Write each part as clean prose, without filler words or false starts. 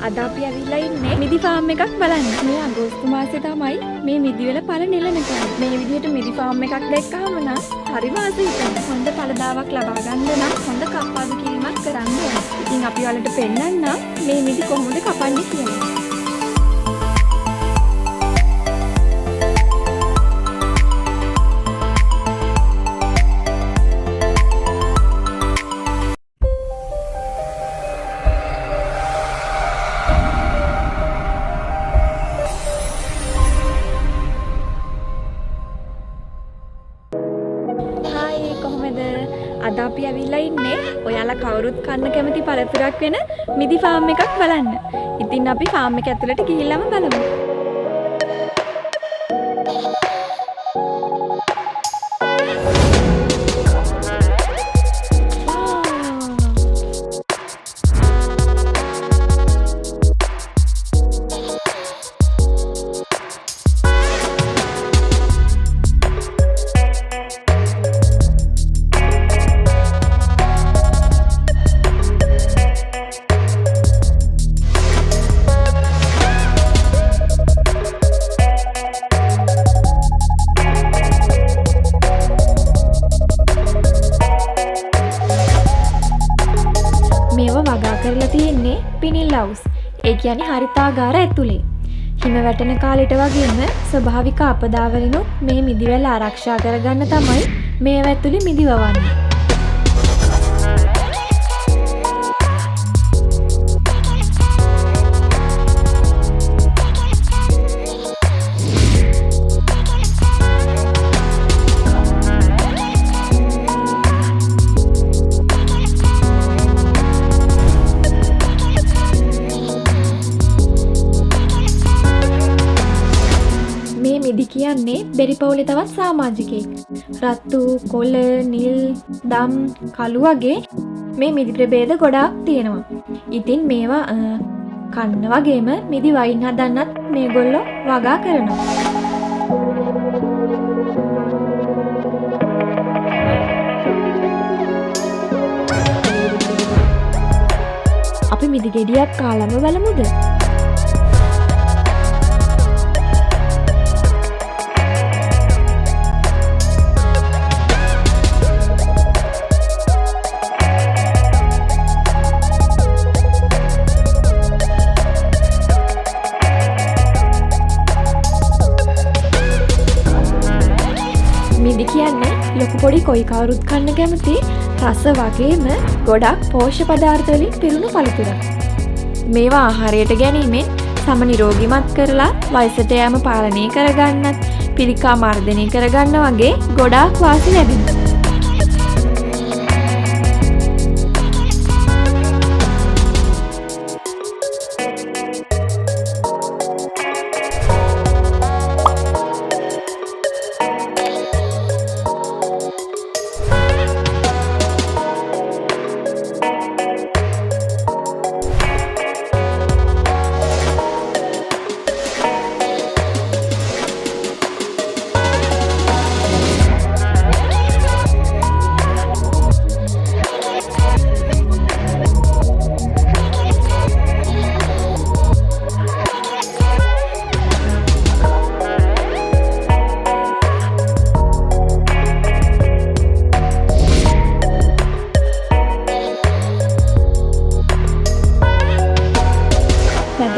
අද අපි ඇවිල්ලා ඉන්නේ මිදි ෆාම් එකක් බලන්න. මේ අගෝස්තු මාසේ තමයි මේ මිදි වල පළ නෙලන කාලේ. මේ විදිහට මිදි ෆාම් එකක් දැක්කහම නම් හරි වාසි හිතෙනවා. හොඳ පළදාවක් ලබා ගන්න නම් හොඳ කප්පාදු කිරීමක් කරන්න ඕනේ. ඉතින් අපි ඔයාලට පෙන්නන්න මේ මිදි කොහොමද කපන්නේ කියලා. අද අපි ඇවිල්ලා ඉන්නේ ඔයාලා කවුරුත් කන්න කැමති පළතුරක් වෙන මිදි ෆාම් එකක් බලන්න. ඉතින් අපි ෆාම් එක ඇතුළට ගිහිල්ලාම බලමු. වගා කරලා තියෙන්නේ පිනිල් හවුස්. ඒ කියන්නේ හරිතාගාර ඇතුලේ. හිම වැටෙන කාලෙට වගේම ස්වභාවික අපදාවලිනුත් මේ මිදිවැල් ආරක්ෂා කරගන්න තමයි මේව ඇතුලේ මිදි වවන්නේ. මිදි කියන්නේ බෙරි පවුලේ තවත් සමාජිකයෙක්. රතු, කොළ, නිල්, දම්, කළු වගේ මේ මිදි ප්‍රභේද ගොඩාක් තියෙනවා. ඉතින් මේවා කන්න වගේම මිදි වයින් හදන්නත් මේගොල්ලෝ වගා කරනවා. අපි මිදි ගෙඩියක් කාලම බලමුද? මිදි කියන්නේ ලොකු පොඩි කොයි කවුරුත් කන්න කැමති රස වගේම ගොඩක් පෝෂ්‍ය පදාර්ථ වලින් පිරුණු පළතුරක්. මේවා ආහාරයට ගැනීමෙන් සම නිරෝගීමත් කරලා වයසට යෑම පාලනය කරගන්නත්, පිළිකා මර්ධනය කරගන්න වගේ ගොඩාක් වාසි ලැබෙනවා.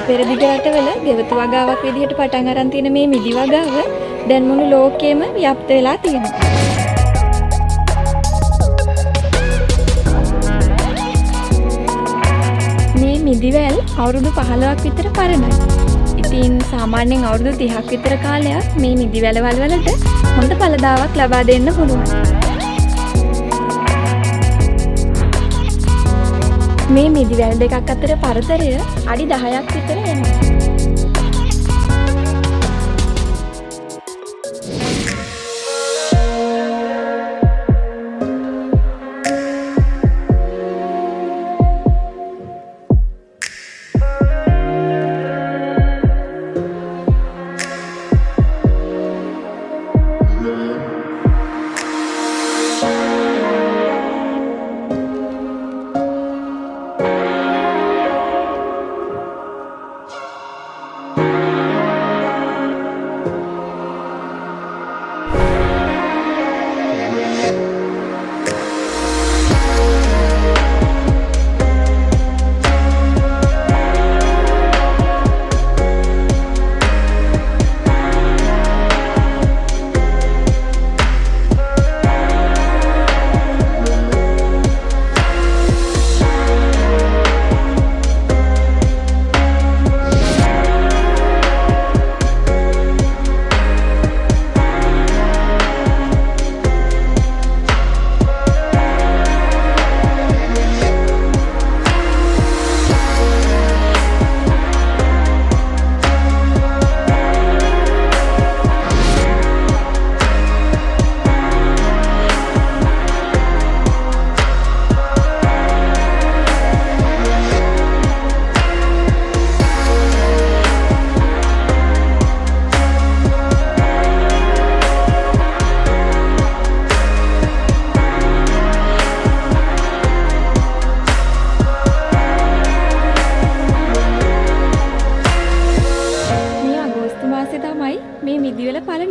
පෙරදිග රටවල ගෙවතු වගාවක් විදිහට පටන් අරන් තියෙන මේ මිදි වගාව දැන් මුළු ලෝකෙම ව්‍යාප්ත වෙලා තියෙනවා. මේ මිදිවැල් අවුරුදු 15ක් විතර පරණයි. ඉතින් සාමාන්‍යයෙන් අවුරුදු 30ක් විතර කාලයක් මේ මිදිවැලවල් වලට හොඳ පළදාවක් ලබා දෙන්න පුළුවන්. මේ මිදිවැල් දෙකක් අතර පරතරය අඩි 10ක් විතර එනවා.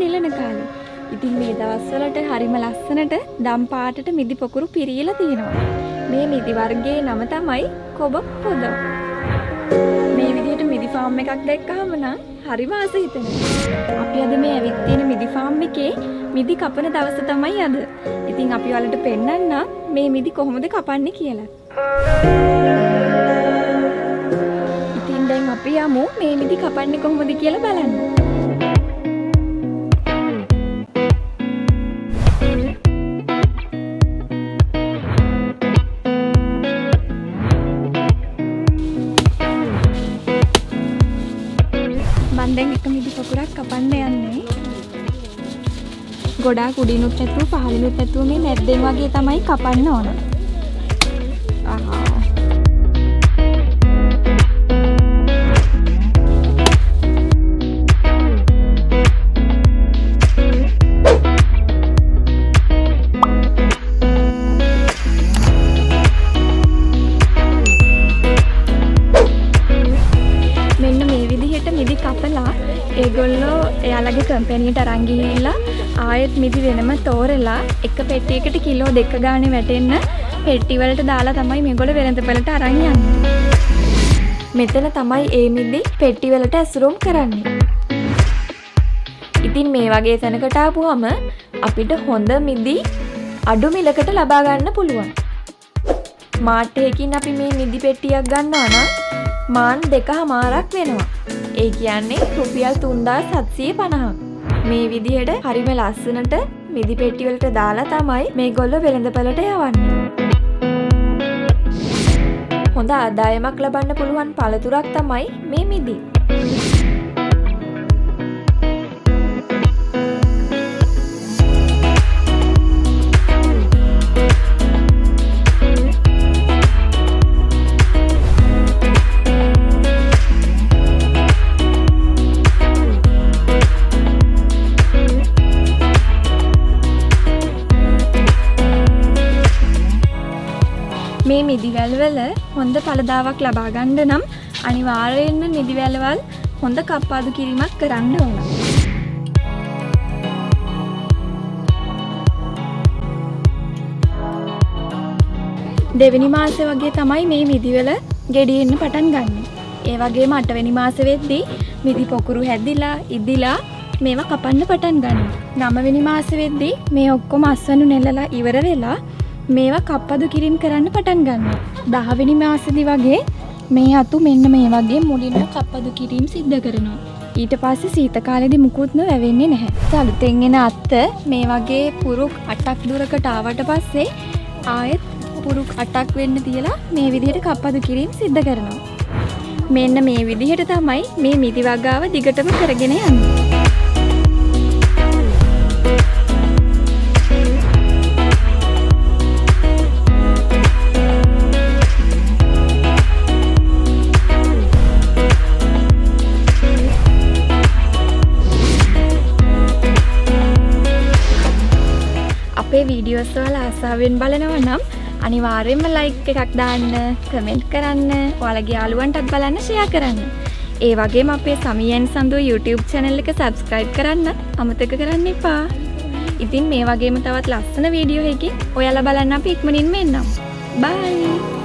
නෙලන කාලේ. ඉතින් මේ දවස්වලට හරිම ලස්සනට දම් පාටට මිදි පොකුරු පිරීලා තියෙනවා. මේ මිදි වර්ගයේ නම තමයි කොබ පොද. මේ විදිහට මිදි ෆාම් එකක් දැක්කහම නම් හරිම ආස හිතෙනවා. අපි අද මේ ඇවිත් තියෙන මිදි ෆාම් එකේ මිදි කපන දවස තමයි අද. ඉතින් අපි ඔයාලට පෙන්නන්න මේ මිදි කොහොමද කපන්නේ කියලා. ඉතින් දැන් අපි යමු මේ මිදි කපන්නේ කොහොමද කියලා බලන්න. මම දැන් එක මිදි පොකුරක් කපන්න යන්නේ. ගොඩාක් උඩිනුත් නැතුව පහළිනුත් නැතුව මේ මැද්දෙන් වගේ තමයි කපන්න ඕන. මිදි කපලා ඒගොල්ලෝ එයාලගේ කම්පැනියට අරන් ගිහිල්ලා ආයෙත් මිදි වෙනම තෝරලා එක පෙට්ටියකට කිලෝ 2 ගානේ වැටෙන්න පෙට්ටි වලට දාලා තමයි මේගොල්ලෝ වෙළඳපළට අරන් යන්නේ. මෙතන තමයි ඒ මිදි පෙට්ටි වලට ඇසුරුම් කරන්නේ. ඉතින් මේ වගේ තැනකට ආපුවම අපිට හොඳ මිදි අඩු මිලකට ලබා ගන්න පුළුවන්. මාට් එකකින් අපි මේ මිදි පෙට්ටියක් ගන්නවා නම් මාන් 2මාරක් වෙනවා. ඒ කියන්නේ රුපියල් 3750ක්. මේ විදිහට හරිම ලස්සනට මිදි පෙට්ටි වලට දාලා තමයි මේගොල්ලෝ වෙළඳපළට යවන්නේ. හොඳ ආදායමක් ලබන්න පුළුවන් පළතුරක් තමයි මේ මිදි. මේ මිදිවැල් වල හොඳ ඵලදාවක් ලබා ගන්න නම් අනිවාර්යයෙන්ම මිදිවැල් වල හොඳ කප්පාදු කිරීමක් කරන්න ඕන. දෙවෙනි මාසේ වගේ තමයි මේ මිදිවල ගෙඩියෙන්න පටන් ගන්න. ඒ වගේම 8 වෙනි මාසේ වෙද්දී මිදි පොකුරු හැදිලා ඉදිලා මේවා කපන්න පටන් ගන්නවා. 9 වෙනි මාසේ වෙද්දී මේ ඔක්කොම අස්වනු නෙලලා ඉවර වෙලා මේවා කප්පදු කිරීම කරන්න පටන් ගන්නවා. 10 වෙනි මාසෙදි වගේ මේ අතු මෙන්න මේ වගේ මුලින්ම කප්පදු කිරීම සිද්ධ කරනවා. ඊට පස්සේ සීත කාලෙදි මුකුත්ම වැවෙන්නේ නැහැ. අලුතෙන් එන අත්ත මේ වගේ පුරුක් 8ක් දුරකට ආවට පස්සේ ආයෙත් පුරුක් 8ක් වෙන්න තියලා මේ විදිහට කප්පදු කිරීම සිද්ධ කරනවා. මෙන්න මේ විදිහට තමයි මේ මිදි වගාව දිගටම කරගෙන යන්නේ. අපේ වීඩියෝස් වල ආසාවෙන් බලනවා නම් අනිවාර්යයෙන්ම ලයික් එකක් දාන්න, කමෙන්ට් කරන්න, ඔයාලගේ යාළුවන්ටත් බලන්න ෂෙයා කරන්න. ඒ වගේම අපේ සමියෙන් සඳු YouTube channel එක subscribe කරන්න අමතක කරන්න එපා. ඉතින් මේ වගේම තවත් ලස්සන වීඩියෝ එකකින් ඔයාලා බලන්න අපි ඉක්මනින්ම එන්නම්. Bye.